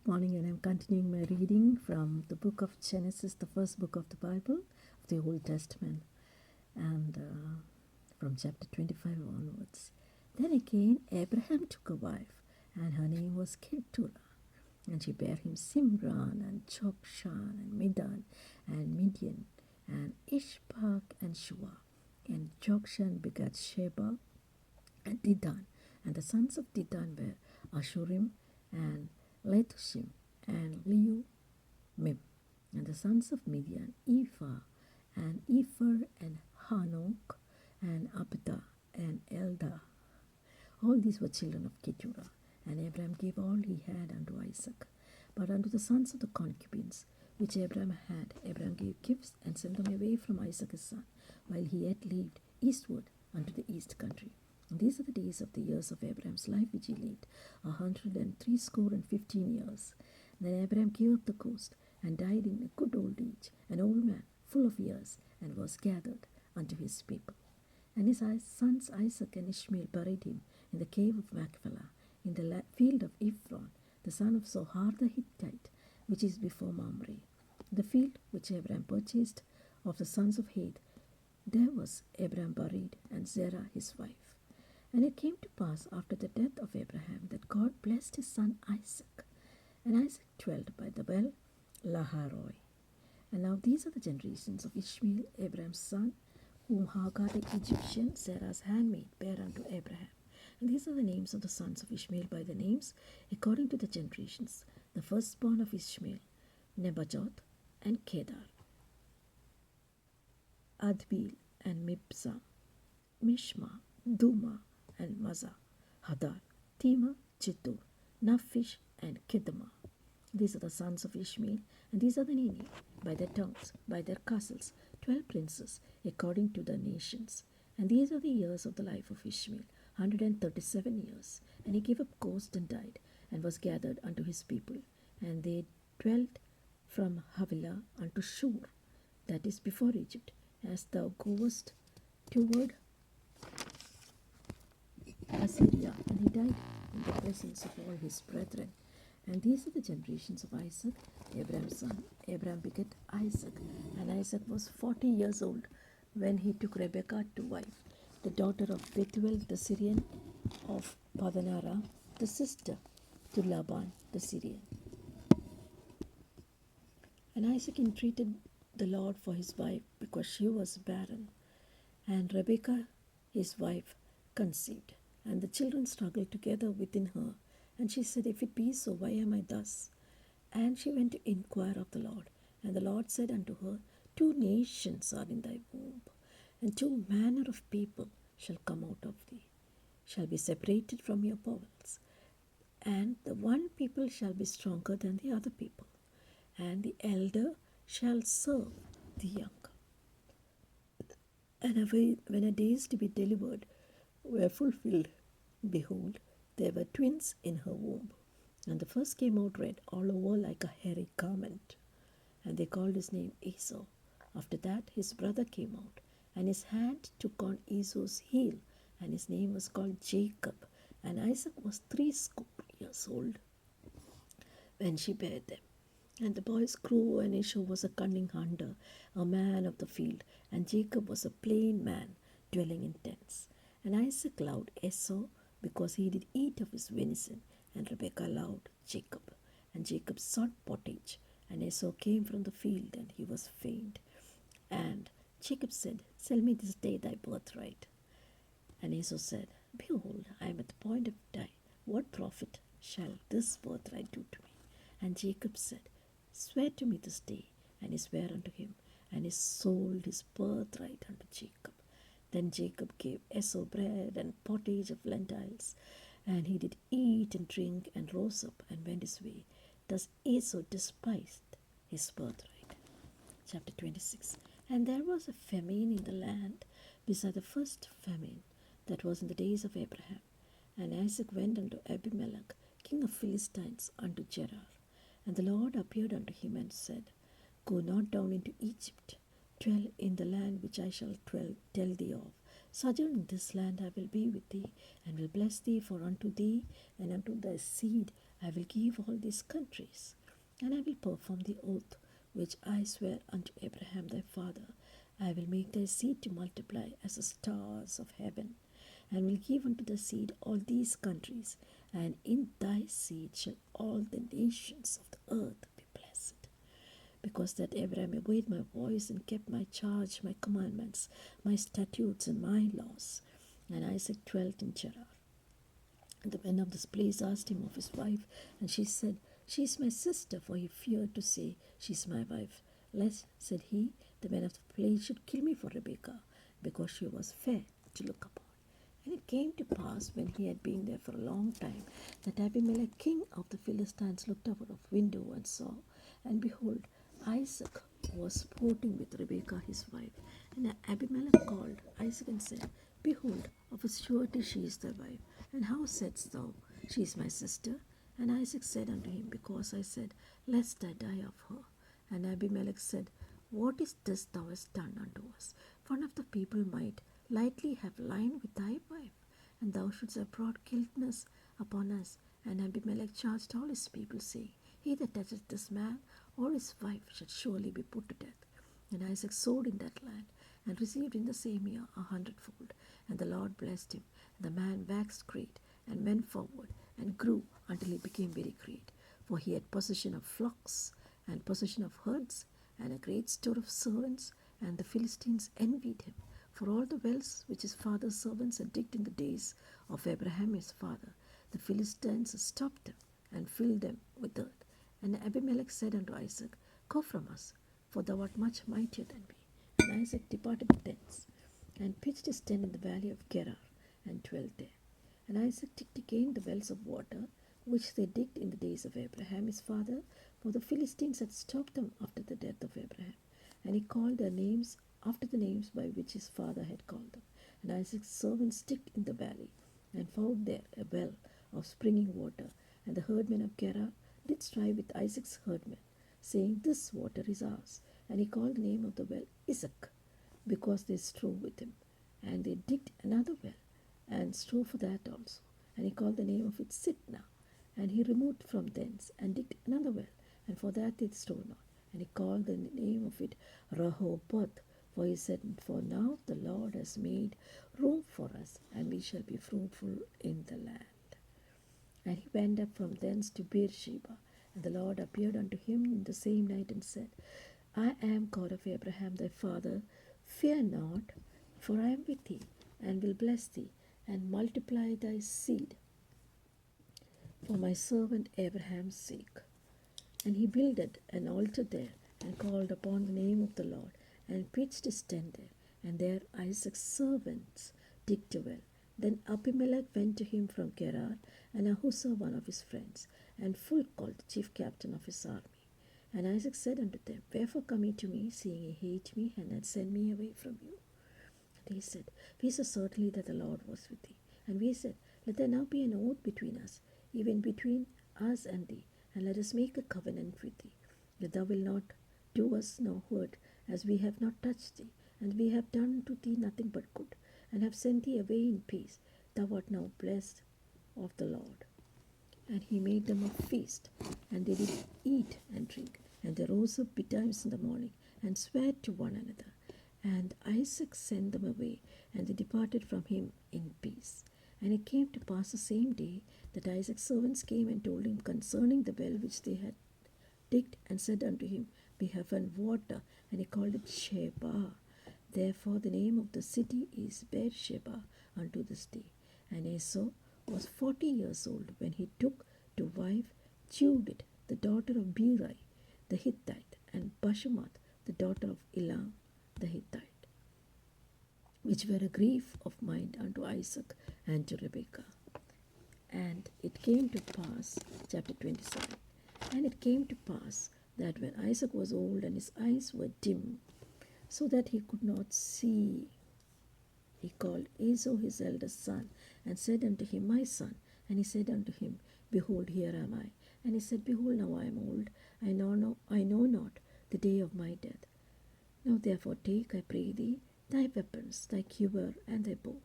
Good morning, and I'm continuing my reading from the book of Genesis, the first book of the Bible, of the Old Testament, and from chapter 25 onwards. Then again, Abraham took a wife, and her name was Keturah, and she bare him Simran, and Jokshan, and Midan, and Midian, and Ishbak, and Shua. And Jokshan begat Sheba, and Dedan, and the sons of Dedan were Ashurim, and Letushim, and Leumim, and the sons of Midian, Ephah, and Epher, and Hanok, and Abda, and Eldah. All these were children of Keturah, and Abraham gave all he had unto Isaac. But unto the sons of the concubines, which Abraham had, Abraham gave gifts, and sent them away from Isaac his son, while he yet lived eastward unto the east country. And these are the days of the years of Abraham's life which he lived, 160 years. Then Abraham gave up the ghost, and died in a good old age, an old man, full of years, and was gathered unto his people. And his sons Isaac and Ishmael buried him in the cave of Machpelah, in the field of Ephron, the son of Zohar the Hittite, which is before Mamre. The field which Abraham purchased of the sons of Heth, there was Abraham buried, and Zerah his wife. And it came to pass after the death of Abraham that God blessed his son Isaac. And Isaac dwelt by the well Laharoi. And now these are the generations of Ishmael, Abraham's son, whom Hagar the Egyptian, Sarah's handmaid, bare unto Abraham. And these are the names of the sons of Ishmael by the names, according to the generations. The firstborn of Ishmael, Nebajoth, and Kedar, Adbeel, and Mibzam, Mishma, Duma, and Mazzah, Hadar, Tema, Chittur, Naphish, and Kedemah. These are the sons of Ishmael, and these are the names, by their towns, by their castles, 12 princes, according to the nations. And these are the years of the life of Ishmael, 137 years. And he gave up ghost and died, and was gathered unto his people. And they dwelt from Havilah unto Shur, that is before Egypt, as thou goest toward Assyria. And he died in the presence of all his brethren. And these are the generations of Isaac, Abraham's son. Abraham begat Isaac, and Isaac was 40 years old when he took Rebekah to wife, the daughter of Bethuel the Syrian, of Padanara, the sister to Laban the Syrian. And Isaac entreated the Lord for his wife, because she was barren. And Rebekah, his wife, conceived, and the children struggled together within her. And she said, If it be so, why am I thus? And she went to inquire of the Lord. And the Lord said unto her, 2 nations are in thy womb, and 2 manner of people shall come out of thee, shall be separated from your bowels. And the one people shall be stronger than the other people, and the elder shall serve the younger. And when her days to be delivered were fulfilled, behold, there were twins in her womb. And the first came out red all over like a hairy garment, and they called his name Esau. After that his brother came out, and his hand took on Esau's heel, and his name was called Jacob. And Isaac was 80 years old when she bare them. And the boys grew, and Esau was a cunning hunter, a man of the field, and Jacob was a plain man, dwelling in tents. And Isaac loved Esau, because he did eat of his venison, and Rebekah loved Jacob. And Jacob sought pottage, and Esau came from the field, and he was faint. And Jacob said, Sell me this day thy birthright. And Esau said, Behold, I am at the point of death. What profit shall this birthright do to me? And Jacob said, Swear to me this day. And he sware unto him, and he sold his birthright unto Jacob. Then Jacob gave Esau bread and pottage of lentils, and he did eat and drink, and rose up and went his way. Thus Esau despised his birthright. Chapter 26. And there was a famine in the land, beside the first famine that was in the days of Abraham. And Isaac went unto Abimelech, king of Philistines, unto Gerar. And the Lord appeared unto him and said, Go not down into Egypt, dwell in the land which I shall tell thee of. Sojourn in this land I will be with thee, and will bless thee, for unto thee and unto thy seed I will give all these countries, and I will perform the oath which I swear unto Abraham thy father. I will make thy seed to multiply as the stars of heaven, and will give unto the seed all these countries, and in thy seed shall all the nations of the earth be blessed. Because that Abraham obeyed my voice and kept my charge, my commandments, my statutes, and my laws. And Isaac dwelt in Gerar. And the men of this place asked him of his wife, and she said, She is my sister, for he feared to say, She is my wife. Lest, said he, the men of the place should kill me for Rebekah, because she was fair to look upon. And it came to pass, when he had been there for a long time, that Abimelech king of the Philistines looked out of window and saw, and behold, Isaac was sporting with Rebekah his wife. And Abimelech called Isaac and said, Behold, of a surety she is thy wife. And how saidst thou, She is my sister? And Isaac said unto him, Because I said, Lest I die of her. And Abimelech said, What is this thou hast done unto us? For one of the people might lightly have lain with thy wife, and thou shouldst have brought guiltness upon us. And Abimelech charged all his people, saying, He that toucheth this man or his wife shall surely be put to death. And Isaac sowed in that land, and received in the same year 100-fold. And the Lord blessed him. And the man waxed great, and went forward, and grew until he became very great. For he had possession of flocks, and possession of herds, and a great store of servants. And the Philistines envied him, for all the wells which his father's servants had digged in the days of Abraham his father, the Philistines stopped them, and filled them with earth. And Abimelech said unto Isaac, Go from us, for thou art much mightier than we. And Isaac departed thence, and pitched his tent in the valley of Gerar, and dwelt there. And Isaac digged again the wells of water, which they digged in the days of Abraham his father, for the Philistines had stopped them after the death of Abraham. And he called their names after the names by which his father had called them. And Isaac's servants digged in the valley, and found there a well of springing water. And the herdmen of Gerar did strive with Isaac's herdmen, saying, This water is ours. And he called the name of the well Isaac, because they strove with him. And they digged another well, and strove for that also. And he called the name of it Sitnah. And he removed from thence, and digged another well, and for that they strove not. And he called the name of it Rehoboth, for he said, For now the Lord has made room for us, and we shall be fruitful in the land. And he went up from thence to Beersheba. And the Lord appeared unto him in the same night, and said, I am God of Abraham thy father. Fear not, for I am with thee, and will bless thee, and multiply thy seed for my servant Abraham's sake. And he builded an altar there, and called upon the name of the Lord, and pitched his tent there. And there Isaac's servants digged a well. Then Abimelech went to him from Gerar, and Ahuzah one of his friends, and Phicol the chief captain of his army. And Isaac said unto them, Wherefore come ye to me, seeing ye hate me, and had sent me away from you? And he said, We saw certainly that the Lord was with thee. And we said, Let there now be an oath between us, even between us and thee, and let us make a covenant with thee, that thou wilt not do us no hurt, as we have not touched thee, and we have done to thee nothing but good, and have sent thee away in peace. Thou art now blessed of the Lord. And he made them a feast, and they did eat and drink. And they rose up betimes in the morning, and sware to one another. And Isaac sent them away, and they departed from him in peace. And it came to pass the same day that Isaac's servants came and told him concerning the well which they had digged, and said unto him, We have found water. And he called it Sheba. Therefore the name of the city is Beersheba unto this day. And Esau was 40 years old when he took to wife Judith, the daughter of Beeri the Hittite, and Bashemoth, the daughter of Elam the Hittite, which were a grief of mind unto Isaac and to Rebekah. And it came to pass, chapter 27, and it came to pass that when Isaac was old and his eyes were dim, so that he could not see, he called Esau his eldest son, and said unto him, My son. And he said unto him, Behold, here am I. And he said, Behold, now I am old, I know not the day of my death. Now therefore take, I pray thee, thy weapons, thy quiver, and thy bow.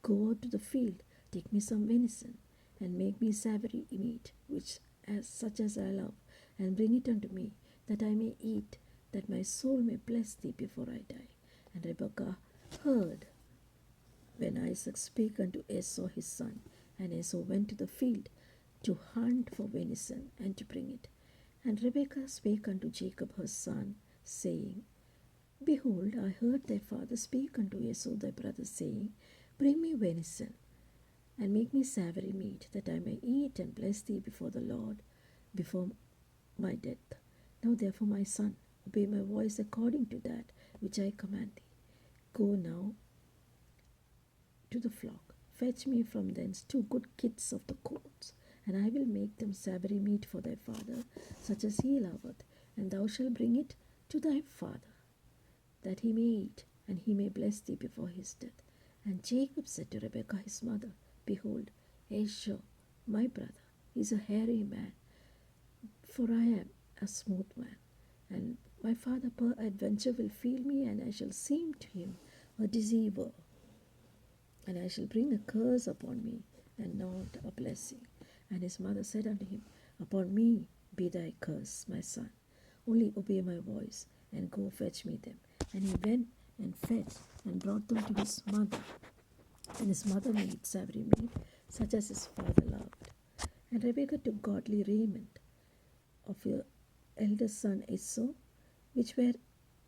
Go out to the field, take me some venison, and make me savory meat, which as such as I love, and bring it unto me, that I may eat, that my soul may bless thee before I die. And Rebekah heard when Isaac spake unto Esau his son. And Esau went to the field to hunt for venison, and to bring it. And Rebekah spake unto Jacob her son, saying, Behold, I heard thy father speak unto Esau thy brother, saying, Bring me venison, and make me savory meat, that I may eat and bless thee before the Lord, before my death. Now therefore, my son, obey my voice according to that which I command thee. Go now to the flock, fetch me from thence 2 good kits of the goats, and I will make them savory meat for thy father, such as he loveth, and thou shalt bring it to thy father, that he may eat, and he may bless thee before his death. And Jacob said to Rebekah his mother, Behold, Esau, my brother, is a hairy man, for I am a smooth man, and my father peradventure will feel me, and I shall seem to him a deceiver, and I shall bring a curse upon me, and not a blessing. And his mother said unto him, Upon me be thy curse, my son. Only obey my voice, and go fetch me them. And he went and fetched, and brought them to his mother. And his mother made savory meat, such as his father loved. And Rebekah took godly raiment of her eldest son Esau, which were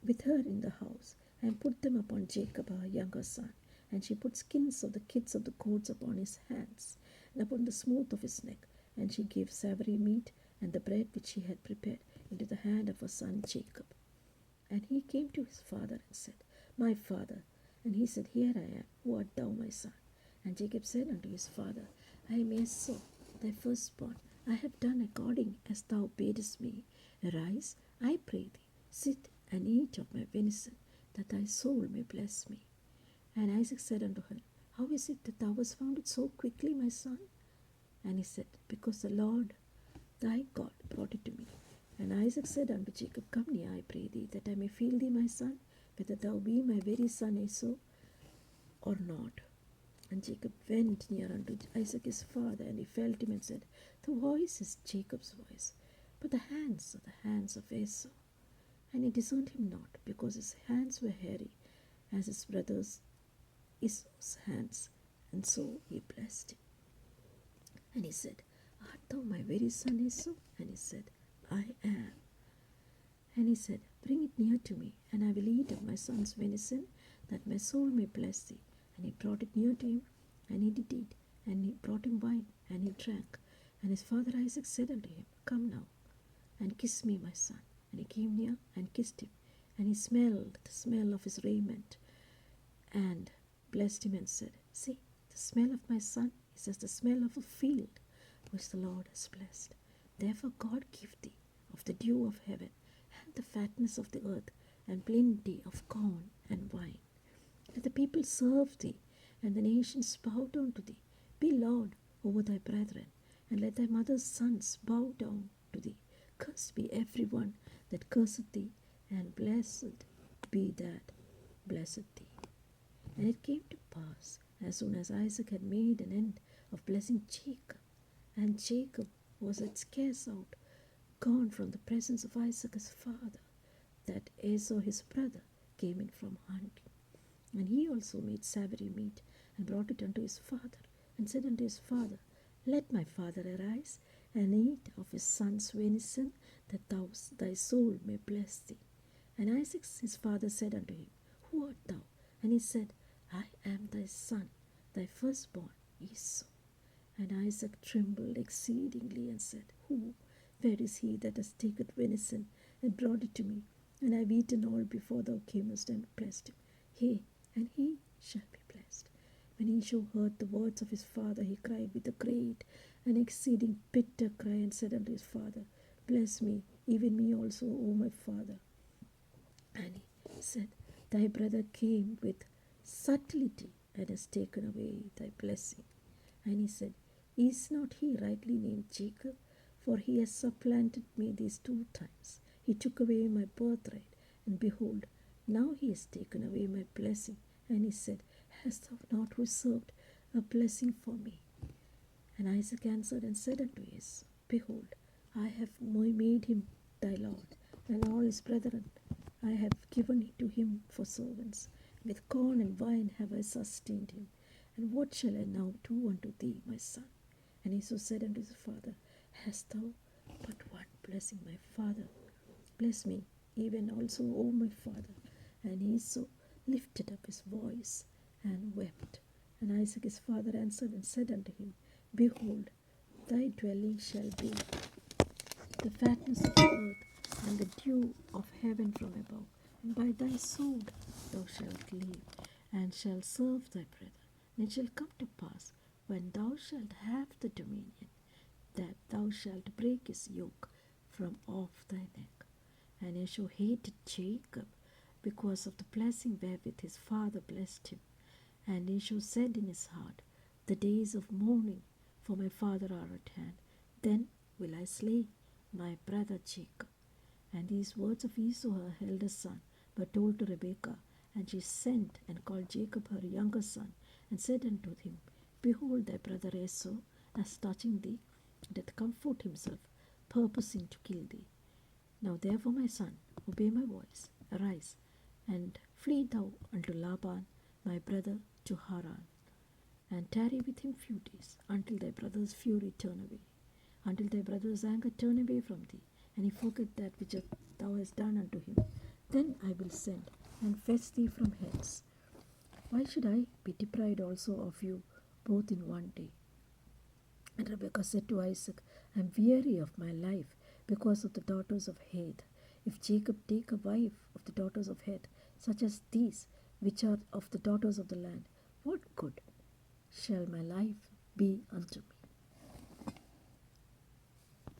with her in the house, and put them upon Jacob her younger son. And she put skins of the kits of the goats upon his hands, and upon the smooth of his neck. And she gave savory meat and the bread which she had prepared into the hand of her son Jacob. And he came to his father and said, My father. And he said, Here I am. Who art thou, my son? And Jacob said unto his father, I am Esau, thy firstborn. I have done according as thou badest me. Arise, I pray thee, sit and eat of my venison, that thy soul may bless me. And Isaac said unto him, How is it that thou hast found it so quickly, my son? And he said, Because the Lord thy God brought it to me. And Isaac said unto Jacob, Come near, I pray thee, that I may feel thee, my son, whether thou be my very son Esau or not. And Jacob went near unto Isaac his father, and he felt him and said, The voice is Jacob's voice, but the hands are the hands of Esau. And he discerned him not, because his hands were hairy, as his brother's Esau's hands. And so he blessed him. And he said, Art thou my very son Esau? And he said, I am. And he said, Bring it near to me, and I will eat of my son's venison, that my soul may bless thee. And he brought it near to him, and he did eat. And he brought him wine, and he drank. And his father Isaac said unto him, Come now, and kiss me, my son. And he came near and kissed him. And he smelled the smell of his raiment, and blessed him, and said, See, the smell of my son is as the smell of a field which the Lord has blessed. Therefore God give thee of the dew of heaven, and the fatness of the earth, and plenty of corn and wine. Let the people serve thee, and the nations bow down to thee. Be Lord over thy brethren, and let thy mother's sons bow down to thee. Cursed be every one that curseth thee, and blessed be that blesseth thee. And it came to pass, as soon as Isaac had made an end of blessing Jacob, and Jacob was at scarce out, gone from the presence of Isaac his father, that Esau his brother came in from hunting. And he also made savory meat, and brought it unto his father, and said unto his father, Let my father arise, and eat of his son's venison, that thy soul may bless thee. And Isaac his father said unto him, Who art thou? And he said, I am thy son, thy firstborn Esau. And Isaac trembled exceedingly, and said, Where is he that has taken venison, and brought it to me? And I have eaten all before thou camest, and blessed him. And he shall be blessed. When Esau heard the words of his father, he cried with a great and exceeding bitter cry, and said unto his father, Bless me, even me also, O my father. And he said, Thy brother came with subtlety, and has taken away thy blessing. And he said, Is not he rightly named Jacob? For he has supplanted me these 2 times. He took away my birthright, and behold, now he has taken away my blessing. And he said, Hast thou not reserved a blessing for me? And Isaac answered and said unto Esau, Behold, I have made him thy Lord, and all his brethren I have given to him for servants. With corn and wine have I sustained him. And what shall I now do unto thee, my son? And Esau said unto his father, Hast thou but one blessing, my father? Bless me, even also, O my father. And Esau lifted up his voice and wept. And Isaac his father answered and said unto him, Behold, thy dwelling shall be the fatness of the earth, and the dew of heaven from above. And by thy sword thou shalt live, and shalt serve thy brethren. And it shall come to pass, when thou shalt have the dominion, that thou shalt break his yoke from off thy neck. And Esau hated Jacob because of the blessing wherewith his father blessed him. And Esau said in his heart, The days of mourning for my father are at hand. Then will I slay my brother Jacob. And these words of Esau, her eldest son, were told to Rebekah. And she sent and called Jacob her younger son, and said unto him, Behold, thy brother Esau, as touching thee, doth comfort himself, purposing to kill thee. Now therefore, my son, obey my voice. Arise, and flee thou unto Laban, my brother, to Haran, and tarry with him few days, until thy brother's fury turn away, until thy brother's anger turn away from thee, and he forget that which thou hast done unto him. Then I will send and fetch thee from hence. Why should I be deprived also of you both in one day? And Rebekah said to Isaac, I am weary of my life because of the daughters of Heth. If Jacob take a wife of the daughters of Heth, such as these, which are of the daughters of the land, what good shall my life be unto me?